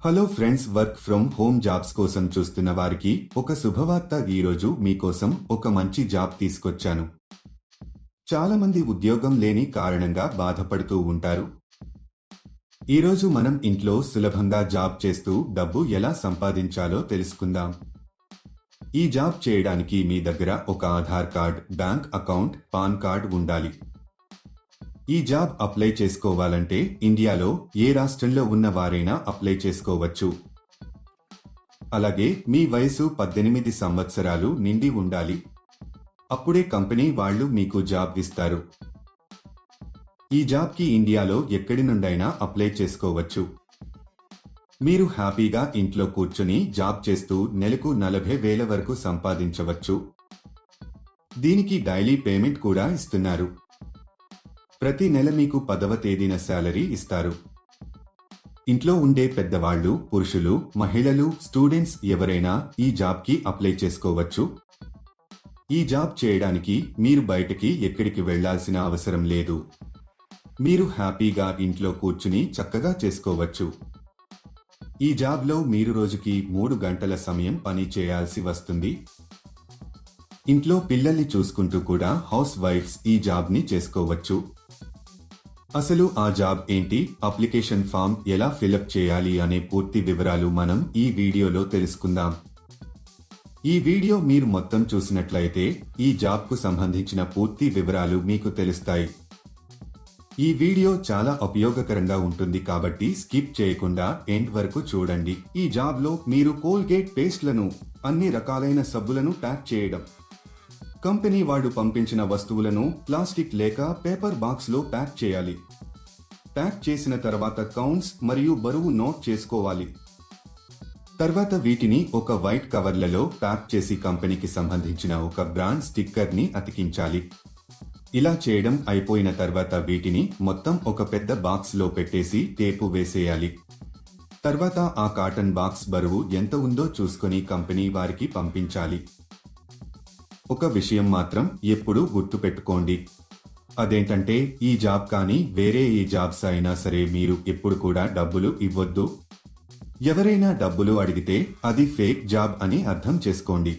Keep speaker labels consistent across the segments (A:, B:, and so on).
A: Hello friends, work from home jobs కోసం చూస్తున్న వారికి ఒక శుభవార్త. ఈరోజు మీకోసం ఒక మంచి జాబ్ తీసుకొచ్చాను. చాలా మంది ఉద్యోగం లేని కారణంగా బాధపడుతూ ఉంటారు. ఈరోజు మనం ఇంట్లో సులభంగా జాబ్ చేస్తూ డబ్బు ఎలా సంపాదించాలో తెలుసుకుందాం. ఈ జాబ్ చేయడానికి మీ దగ్గర ఒక Aadhaar card, bank account, pan card ఉండాలి. ఈ జాబ్ అప్లై చేసుకోవాలంటే ఇండియాలో ఏ రాష్ట్రంలో ఉన్న వారైనా అప్లై చేసుకోవచ్చు. అలాగే మీ వయసు 18 సంవత్సరాలు నిండి ఉండాలి. అప్పుడే కంపెనీ వాళ్ళు మీకు జాబ్ ఇస్తారు. ఈ జాబ్కి ఇండియాలో ఎక్కడి నుండైనా అప్లై చేసుకోవచ్చు. మీరు హ్యాపీగా ఇంట్లో కూర్చుని జాబ్ చేస్తూ నెలకు 40,000 వరకు సంపాదించవచ్చు. దీనికి డైలీ పేమెంట్ కూడా ఇస్తున్నారు. ప్రతి నెల మీకు 10వ తేదీన శాలరీ ఇస్తారు. ఇంట్లో ఉండే పెద్దవాళ్లు, పురుషులు, మహిళలు, స్టూడెంట్స్ ఎవరైనా ఈ జాబ్కి అప్లై చేసుకోవచ్చు. ఈ జాబ్ చేయడానికి మీరు బయటకి ఎక్కడికి వెళ్లాల్సిన అవసరం లేదు. మీరు హ్యాపీగా ఇంట్లో కూర్చుని చక్కగా చేసుకోవచ్చు. ఈ జాబ్లో మీరు రోజుకి 3 గంటల సమయం పని చేయాల్సి వస్తుంది. ఇంట్లో పిల్లల్ని చూసుకుంటూ కూడా హౌస్ వైఫ్స్ ఈ జాబ్ని చేసుకోవచ్చు. అసలు ఆ జాబ్ ఏంటి, అప్లికేషన్ ఫామ్ ఎలా ఫిలప్ చేయాలి అనే పూర్తి వివరాలు మనం ఈ వీడియోలో తెలుసుకుందాం. ఈ వీడియో మీరు మొత్తం చూసినట్లయితే ఈ జాబ్కు సంబంధించిన పూర్తి వివరాలు మీకు తెలుస్తాయి. ఈ వీడియో చాలా ఉపయోగకరంగా ఉంటుంది కాబట్టి స్కిప్ చేయకుండా ఎండ్ వరకు చూడండి. ఈ జాబ్లో మీరు కోల్గేట్ పేస్ట్లను, అన్ని రకాలైన సబ్బులను ప్యాక్ చేయడం, కంపెనీ వాళ్ళు పంపించిన వస్తువులను ప్లాస్టిక్ లేక పేపర్ బాక్స్లో ప్యాక్ చేయాలి. ప్యాక్ చేసిన తర్వాత కౌంట్స్ మరియు బరువు నోట్ చేసుకోవాలి. తర్వాత వీటిని ఒక వైట్ కవర్లలో ప్యాక్ చేసి కంపెనీకి సంబంధించిన ఒక బ్రాండ్ స్టిక్కర్ని అతికించాలి. ఇలా చేయడం అయిపోయిన తర్వాత వీటిని మొత్తం ఒక పెద్ద బాక్స్లో పెట్టేసి టేపు వేసేయాలి. తర్వాత ఆ కాటన్ బాక్స్ బరువు ఎంత ఉందో చూసుకొని కంపెనీ వారికి పంపించాలి. ఒక విషయం మాత్రం ఎప్పుడూ గుర్తుపెట్టుకోండి. అదేంటంటే ఈ జాబ్ కానీ వేరే ఏ జాబ్స్ అయినా సరే మీరు ఎప్పుడు కూడా డబ్బులు ఇవ్వొద్దు. ఎవరైనా డబ్బులు అడిగితే అది ఫేక్ జాబ్ అని అర్థం చేసుకోండి.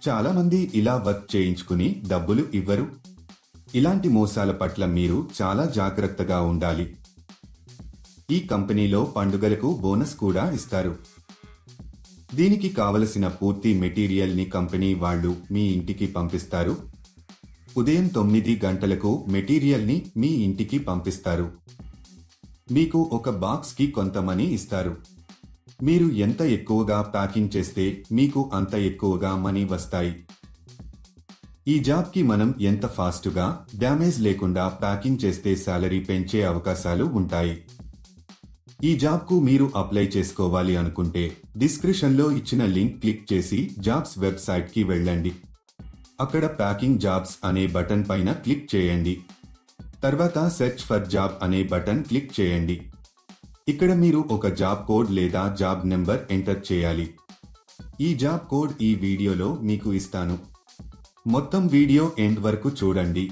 A: చాలా మంది ఇలా వర్క్ చేయించుకుని డబ్బులు ఇవ్వరు. ఇలాంటి మోసాల పట్ల మీరు చాలా జాగ్రత్తగా ఉండాలి. ఈ కంపెనీలో పండుగలకు బోనస్ కూడా ఇస్తారు. దీనికి కావలసిన పూర్తి మెటీరియల్ ని కంపెనీ వాళ్ళు మీ ఇంటికి పంపిస్తారు. ఉదయం 9 గంటలకు మెటీరియల్ ని మీ ఇంటికి పంపిస్తారు. మీకు ఒక బాక్స్ కి కొంత మనీ ఇస్తారు. మీరు ఎంత ఎక్కువగా ప్యాకింగ్ చేస్తే మీకు అంత ఎక్కువగా మనీ వస్తాయి. ఈ జాబ్ కి మనం ఎంత ఫాస్టుగా, డ్యామేజ్ లేకుండా ప్యాకింగ్ చేస్తే శాలరీ పెంచే అవకాశాలు ఉంటాయి. ఈ జాబ్కు మీరు అప్లై చేసుకోవాలి అనుకుంటే డిస్క్రిప్షన్లో ఇచ్చిన లింక్ క్లిక్ చేసి జాబ్స్ వెబ్సైట్కి వెళ్ళండి. అక్కడ ప్యాకింగ్ జాబ్స్ అనే బటన్ పైన క్లిక్ చేయండి. తర్వాత సెర్చ్ ఫర్ జాబ్ అనే బటన్ క్లిక్ చేయండి. ఇక్కడ మీరు ఒక జాబ్ కోడ్ లేదా జాబ్ నెంబర్ ఎంటర్ చేయాలి. ఈ జాబ్ కోడ్ ఈ వీడియోలో మీకు ఇస్తాను. మొత్తం వీడియో ఎండ్ వరకు చూడండి.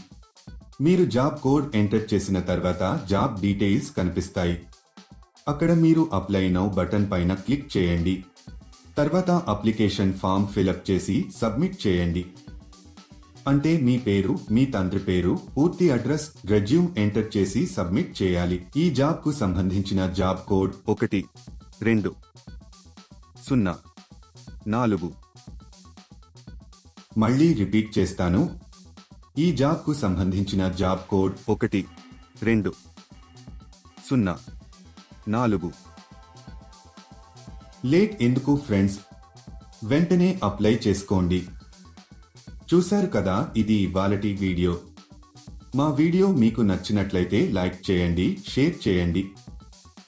A: మీరు జాబ్ కోడ్ ఎంటర్ చేసిన తర్వాత జాబ్ డీటెయిల్స్ కనిపిస్తాయి. అక్కడ మీరు అప్లై నౌ బటన్ పైన క్లిక్ చేయండి. తర్వాత అప్లికేషన్ ఫామ్ ఫిలప్ చేసి సబ్మిట్ చేయండి. అంటే మీ పేరు, మీ తండ్రి పేరు, పూర్తి అడ్రస్, రెజ్యూమ్ ఎంటర్ చేసి సబ్మిట్ చేయాలి. ఈ జాబ్ కు సంబంధించిన జాబ్ కోడ్ 1204. మళ్ళీ రిపీట్ చేస్తాను. ఈ జాబ్ కు సంబంధించిన జాబ్ కోడ్ 1204. లేట్ ఎందుకు ఫ్రెండ్స్, వెంటనే అప్లై చేసుకోండి. చూశారు కదా, ఇది ఇవాళటి వీడియో. మా వీడియో మీకు నచ్చినట్లయితే లైక్ చేయండి, షేర్ చేయండి.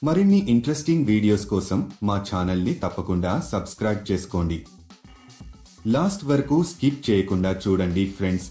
A: మరిన్ని ఇంట్రెస్టింగ్ వీడియోస్ కోసం మా ఛానల్ని తప్పకుండా సబ్స్క్రైబ్ చేసుకోండి. లాస్ట్ వరకు స్కిప్ చేయకుండా చూడండి ఫ్రెండ్స్.